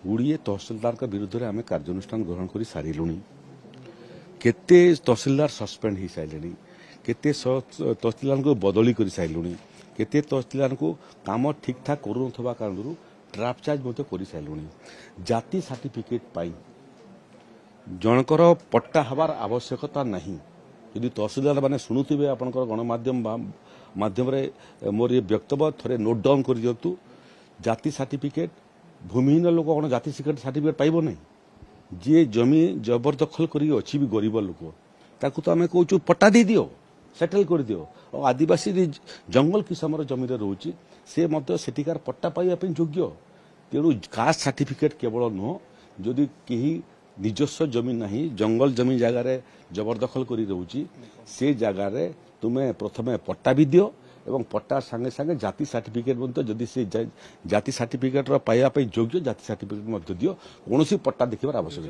गुड़िए तहसिलदार विरुद्ध में आम कार्यानुष्ठान ग्रहण कर सारूँ केते तहसिलदार सस्पेंड हो सारे केते तहसिलदार को बदली कर सारूँ केते तहसिलदार को काम ठीक ठाक करूनथवा कारण ट्राप चार्ज कर सारूँ जाति सर्टिफिकेट पाई जनकर पट्टा हबार आवश्यकता नहीं यदि तहसिलदार मैंने शुणुवे आपंकर गणमाध्यम माध्यम मोर ये वक्तव्य थे नोट डाउन कर दिंतु जाति सर्टिफिकेट भूमिहीन लोक कौन जाति सर्टिफिकेट पाइब ना जी जमी जबरदखल कर भी गरीब लोक ताकू तो आम कौचु पट्टा दे दियो सेटल कर दियो और आदिवासी जंगल किसमर जमी रोचे से सेठिकार पट्टा पाइबा योग्य तेणु कास्ट सर्टिफिकेट केवल नुह जदि कहीं निजस्व जमी नहीं जंगल जमी जगार जबरदखल कर रोचे से जगार तुम्हें प्रथम पट्टा भी दियो एवं पट्टा संगे संगे जाति सर्टिफिकेट जदि से जाति सर्टिफिकेट पाइबा योग्य जाति सर्टिफिकेट दियो कौन पट्टा देखिबार आवश्यक।